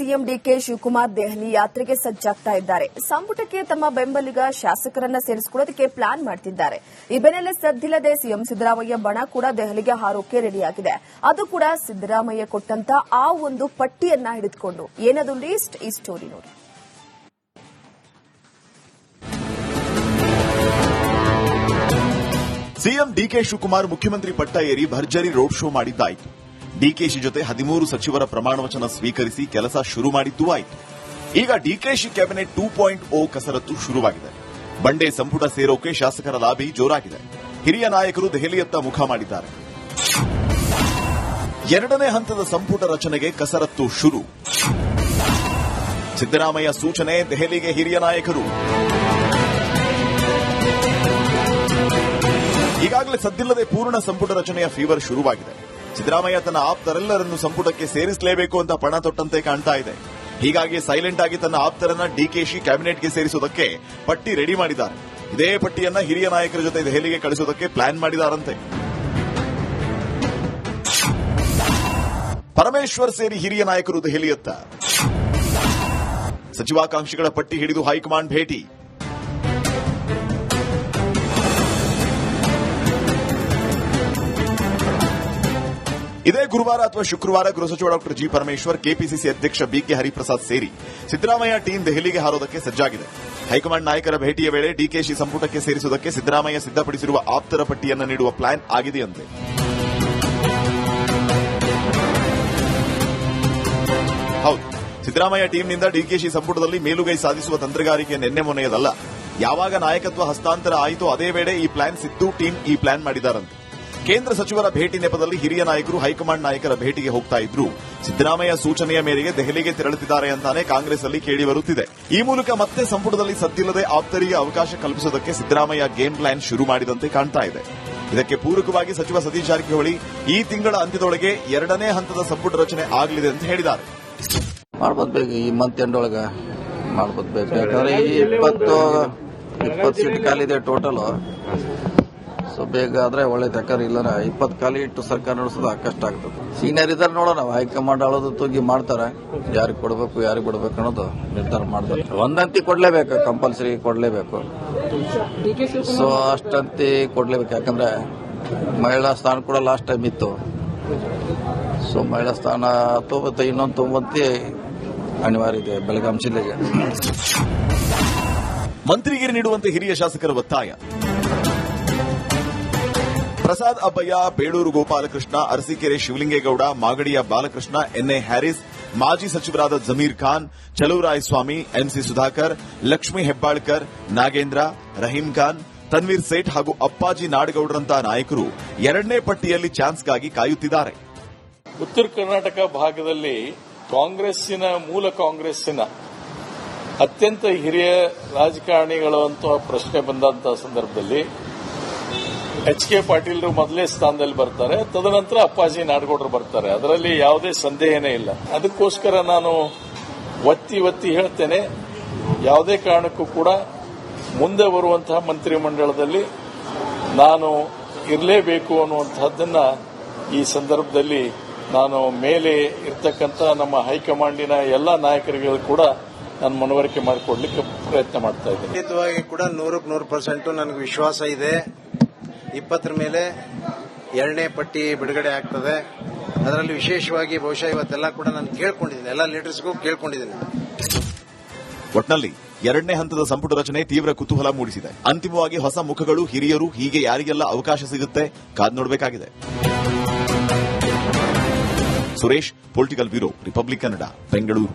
CM DK Shivakumar Delhi ಯಾತ್ರೆಗೆ ಸಜ್ಜಾಗ್ತಾ ಇದ್ದಾರೆ. ಸಂಪುಟಕ್ಕೆ ತಮ್ಮ ಬೆಂಬಲಿಗ ಶಾಸಕರನ್ನ ಸೇರಿಸಿಕೊಳ್ಳೋದಕ್ಕೆ ಪ್ಲಾನ್ ಮಾಡ್ತಿದ್ದಾರೆ. ಈ ಬೆನ್ನಲ್ಲೇ ಸದ್ದಿಲ್ಲದೆ ಸಿಎಂ ಸಿದ್ದರಾಮಯ್ಯ ಬಣ ಕೂಡ ದೆಹಲಿಗೆ ಹಾರೋಕೆ ರೆಡಿಯಾಗಿದೆ. ಅದು ಕೂಡ ಸಿದ್ದರಾಮಯ್ಯ ಕೊಟ್ಟಂತ ಆ ಒಂದು ಪಟ್ಟಿಯನ್ನ ಹಿಡಿದುಕೊಂಡು. ಏನದು ಲೀಸ್ಟ್, ಈ ಸ್ಟೋರಿ ನೋಡಿ. ಸಿಎಂ ಡಿಕೆ ಶಿವಕುಮಾರ್ ಮುಖ್ಯಮಂತ್ರಿ ಪಟ್ಟ ಏರಿ ಭರ್ಜರಿ ರೋಡ್ ಶೋ ಮಾಡಿದ್ದಾಯಿತು. ಡಿಕೆಶಿ ಜೊತೆ 13 ಸಚಿವರ ಪ್ರಮಾಣವಚನ ಸ್ವೀಕರಿಸಿ ಕೆಲಸ ಶುರು ಮಾಡಿದ್ದೂ ಆಯಿತು. ಈಗ ಡಿಕೆಶಿ ಕ್ಯಾಬಿನೆಟ್ 2.0 ಕಸರತ್ತು ಶುರುವಾಗಿದೆ. ಬಂಡೆ ಸಂಪುಟ ಸೇರೋಕೆ ಶಾಸಕರ ಲಾಬಿ ಜೋರಾಗಿದೆ. ಹಿರಿಯ ನಾಯಕರು ದೆಹಲಿಯತ್ತ ಮುಖ ಮಾಡಿದ್ದಾರೆ. ಎರಡನೇ ಹಂತದ ಸಂಪುಟ ರಚನೆಗೆ ಕಸರತ್ತು ಶುರು. ಸಿದ್ದರಾಮಯ್ಯ ಸೂಚನೆ, ದೆಹಲಿಗೆ ಹಿರಿಯ ನಾಯಕರು. ಈಗಾಗಲೇ ಸದ್ದಿಲ್ಲದೆ ಪೂರ್ಣ ಸಂಪುಟ ರಚನೆಯ ಫೀವರ್ ಶುರುವಾಗಿದೆ. ಸಿದ್ದರಾಮಯ್ಯ ತನ್ನ ಆಪ್ತರೆಲ್ಲರನ್ನು ಸಂಪುಟಕ್ಕೆ ಸೇರಿಸಲೇಬೇಕು ಅಂತ ಪಣ ತೊಟ್ಟಂತೆ ಕಾಣ್ತಾ ಇದೆ. ಹೀಗಾಗಿ ಸೈಲೆಂಟ್ ಆಗಿ ತನ್ನ ಆಪ್ತರನ್ನ ಡಿಕೆಶಿ ಕ್ಯಾಬಿನೆಟ್ಗೆ ಸೇರಿಸುವುದಕ್ಕೆ ಪಟ್ಟಿ ರೆಡಿ ಮಾಡಿದ್ದಾರೆ. ಇದೇ ಪಟ್ಟಿಯನ್ನ ಹಿರಿಯ ನಾಯಕರ ಜೊತೆ ದೆಹಲಿಗೆ ಕಳಿಸುವುದಕ್ಕೆ ಪ್ಲಾನ್ ಮಾಡಿದಾರಂತೆ. ಪರಮೇಶ್ವರ್ ಸೇರಿ ಹಿರಿಯ ನಾಯಕರು ದೆಹಲಿಯತ್ತ. ಸಚಿವಾಕಾಂಕ್ಷಿಗಳ ಪಟ್ಟಿ ಹಿಡಿದು ಹೈಕಮಾಂಡ್ ಭೇಟಿ. ಇದೇ ಗುರುವಾರ ಅಥವಾ ಶುಕ್ರವಾರ ಗೃಹ ಸಚಿವ ಡಾ ಜಿ ಪರಮೇಶ್ವರ್, ಕೆಪಿಸಿಸಿ ಅಧ್ಯಕ್ಷ ಬಿಕೆ ಹರಿಪ್ರಸಾದ್ ಸೇರಿ ಸಿದ್ದರಾಮಯ್ಯ ಟೀಮ್ ದೆಹಲಿಗೆ ಹಾರೋದಕ್ಕೆ ಸಜ್ಜಾಗಿದೆ. ಹೈಕಮಾಂಡ್ ನಾಯಕರ ಭೇಟಿಯ ವೇಳೆ ಡಿಕೆಶಿ ಸಂಪುಟಕ್ಕೆ ಸೇರಿಸುವುದಕ್ಕೆ ಸಿದ್ದರಾಮಯ್ಯ ಸಿದ್ದಪಡಿಸಿರುವ ಆಪ್ತರ ಪಟ್ಟಿಯನ್ನು ನೀಡುವ ಪ್ಲಾನ್ ಆಗಿದೆಯಂತೆ. ಹೌದು, ಸಿದ್ದರಾಮಯ್ಯ ಟೀಮ್ನಿಂದ ಡಿಕೆಶಿ ಸಂಪುಟದಲ್ಲಿ ಮೇಲುಗೈ ಸಾಧಿಸುವ ತಂತ್ರಗಾರಿಕೆ ನಿನ್ನೆ ಮೊನ್ನೆಯದಲ್ಲ. ಯಾವಾಗ ನಾಯಕತ್ವ ಹಸ್ತಾಂತರ ಆಯಿತೋ ಅದೇ ವೇಳೆ ಈ ಪ್ಲಾನ್ ಸಿದ್ದು ಟೀಮ್ ಈ ಪ್ಲಾನ್ ಮಾಡಿದ್ದಾರಂತೆ. ಕೇಂದ್ರ ಸಚಿವರ ಭೇಟಿ ನೆಪದಲ್ಲಿ ಹಿರಿಯ ನಾಯಕರು ಹೈಕಮಾಂಡ್ ನಾಯಕರ ಭೇಟಿಗೆ ಹೋಗ್ತಾ ಇದ್ರು. ಸಿದ್ದರಾಮಯ್ಯ ಸೂಚನೆಯ ಮೇರೆಗೆ ದೆಹಲಿಗೆ ತೆರಳುತ್ತಿದ್ದಾರೆ ಅಂತಾನೆ ಕಾಂಗ್ರೆಸ್ ಅಲ್ಲಿ ಕೇಳಿ ಬರುತ್ತಿದೆ. ಈ ಮೂಲಕ ಮತ್ತೆ ಸಂಪುಟದಲ್ಲಿ ಸದ್ದಿಲ್ಲದೆ ಆಪ್ತರಿಗೆ ಅವಕಾಶ ಕಲ್ಪಿಸೋದಕ್ಕೆ ಸಿದ್ದರಾಮಯ್ಯ ಗೇಮ್ ಪ್ಲಾನ್ ಶುರು ಮಾಡಿದಂತೆ ಕಾಣ್ತಾ ಇದೆ. ಇದಕ್ಕೆ ಪೂರಕವಾಗಿ ಸಚಿವ ಸತೀಶ್ ಜಾರಕಿಹೊಳಿ ಈ ತಿಂಗಳ ಅಂತ್ಯದೊಳಗೆ ಎರಡನೇ ಹಂತದ ಸಂಪುಟ ರಚನೆ ಆಗಲಿದೆ ಅಂತ ಹೇಳಿದ್ದಾರೆ. ಮಾಡಬಹುದು, ಈ ಮಂತ್ ಎಂಡ್ ಒಳಗೆ ಮಾಡಬಹುದು. ಯಾಕಂದ್ರೆ 20 ಸೀಟ್ ಖಾಲಿದೆ ಟೋಟಲ್. ಸೊ ಬೇಗ ಆದ್ರೆ ಒಳ್ಳೇದು. ಯಾಕಂದ್ರೆ ಇಲ್ಲ 20 ಖಾಲಿ ಇಟ್ಟು ಸರ್ಕಾರ ನಡೆಸೋದು ಕಷ್ಟ ಆಗ್ತದೆ. ಸೀನಿಯರ್ ಇದ್ದಾರೆ, ನೋಡೋಣ. ಹೈಕಮಾಂಡ್ ಆಳೋದು ತೂಗಿ ಮಾಡ್ತಾರೆ. ಯಾರಿಗೆ ಕೊಡಬೇಕು ಯಾರಿಗೆ ಬಿಡಬೇಕು ಅನ್ನೋದು ನಿರ್ಧಾರ ಮಾಡ್ತಾರೆ. ಒಂದಂತಿ ಕೊಡ್ಲೇಬೇಕು, ಕಂಪಲ್ಸರಿ ಕೊಡ್ಲೇಬೇಕು. ಸೊ ಅಷ್ಟಂತಿ ಕೊಡ್ಲೇಬೇಕು. ಯಾಕಂದ್ರೆ ಮಹಿಳಾ ಸ್ಥಾನ ಕೂಡ ಲಾಸ್ಟ್ ಟೈಮ್ ಇತ್ತು. ಸೊ ಮಹಿಳಾ ಸ್ಥಾನ ಇನ್ನೊಂದು 90 ಅನಿವಾರ್ಯ ಇದೆ ಬೆಳಗಾಂ ಜಿಲ್ಲೆಗೆ. ಮಂತ್ರಿಗಿರಿ ನೀಡುವಂತೆ ಹಿರಿಯ ಶಾಸಕರ ಒತ್ತಾಯ. ಪ್ರಸಾದ್ ಅಬ್ಬಯ್ಯ, ಬೇಳೂರು ಗೋಪಾಲಕೃಷ್ಣ, ಅರಸೀಕೆರೆ ಶಿವಲಿಂಗೇಗೌಡ, ಮಾಗಡಿಯ ಬಾಲಕೃಷ್ಣ, ಎನ್ಎ ಹ್ಯಾರಿಸ್, ಮಾಜಿ ಸಚಿವರಾದ ಜಮೀರ್ ಖಾನ್, ಚಲುವರಾಯಸ್ವಾಮಿ, ಎನ್ಸಿ ಸುಧಾಕರ್, ಲಕ್ಷ್ಮೀ ಹೆಬ್ಬಾಳ್ಕರ್, ನಾಗೇಂದ್ರ, ರಹೀಂ ಖಾನ್, ತನ್ವೀರ್ ಸೇಠ್ ಹಾಗೂ ಅಪ್ಪಾಜಿ ನಾಡಗೌಡರಂತಹ ನಾಯಕರು ಎರಡನೇ ಪಟ್ಟಿಯಲ್ಲಿ ಚಾನ್ಸ್ಗಾಗಿ ಕಾಯುತ್ತಿದ್ದಾರೆ. ಉತ್ತರ ಕರ್ನಾಟಕ ಭಾಗದಲ್ಲಿ ಮೂಲ ಕಾಂಗ್ರೆಸ್ಸಿನ ಅತ್ಯಂತ ಹಿರಿಯ ರಾಜಕಾರಣಿಗಳು ಅಂತ ಪ್ರಶ್ನೆ ಬಂದಂತಹ ಸಂದರ್ಭದಲ್ಲಿ ಎಚ್.ಕೆ. ಪಾಟೀಲ್ ಮೊದಲೇ ಸ್ಥಾನದಲ್ಲಿ ಬರ್ತಾರೆ. ತದನಂತರ ಅಪ್ಪಾಜಿ ನಾಡಗೌಡರು ಬರ್ತಾರೆ. ಅದರಲ್ಲಿ ಯಾವುದೇ ಸಂದೇಹನೇ ಇಲ್ಲ. ಅದಕ್ಕೋಸ್ಕರ ನಾನು ಒತ್ತಿ ಹೇಳ್ತೇನೆ, ಯಾವುದೇ ಕಾರಣಕ್ಕೂ ಕೂಡ ಮುಂದೆ ಬರುವಂತಹ ಮಂತ್ರಿಮಂಡಲದಲ್ಲಿ ನಾನು ಇರಲೇಬೇಕು ಅನ್ನುವಂತಹದ್ದನ್ನ ಈ ಸಂದರ್ಭದಲ್ಲಿ ನಾನು ಮೇಲೆ ಇರ್ತಕ್ಕಂಥ ನಮ್ಮ ಹೈಕಮಾಂಡಿನ ಎಲ್ಲಾ ನಾಯಕರಿಗೂ ಕೂಡ ನಾನು ಮನವರಿಕೆ ಮಾಡಿಕೊಡ್ಲಿಕ್ಕೆ ಪ್ರಯತ್ನ ಮಾಡ್ತಾ ಇದ್ದೇನೆ. ಖಂಡಿತವಾಗಿ ಕೂಡ 100% ನನಗೆ ವಿಶ್ವಾಸ ಇದೆ. 20 ಮೇಲೆ ಎರಡನೇ ಪಟ್ಟಿ ಬಿಡುಗಡೆ ಆಗ್ತದೆ. ಅದರಲ್ಲಿ ವಿಶೇಷವಾಗಿ ಬಹುಶಃ ಇವತ್ತೆಲ್ಲ ಕೂಡ ನಾನು ಕೇಳ್ಕೊಂಡಿದ್ದೀನಿ, ಎಲ್ಲ ಲೀಡರ್ಸ್ಗೂ ಕೇಳ್ಕೊಂಡಿದ್ದೀನಿ. ಒಟ್ನಲ್ಲಿ ಎರಡನೇ ಹಂತದ ಸಂಪುಟ ರಚನೆ ತೀವ್ರ ಕುತೂಹಲ ಮೂಡಿಸಿದೆ. ಅಂತಿಮವಾಗಿ ಹೊಸ ಮುಖಗಳು, ಹಿರಿಯರು, ಹೀಗೆ ಯಾರಿಗೆಲ್ಲ ಅವಕಾಶ ಸಿಗುತ್ತೆ ಕಾದ್ ನೋಡಬೇಕಾಗಿದೆ. Suresh, political bureau, republic Kannada, Bengaluru.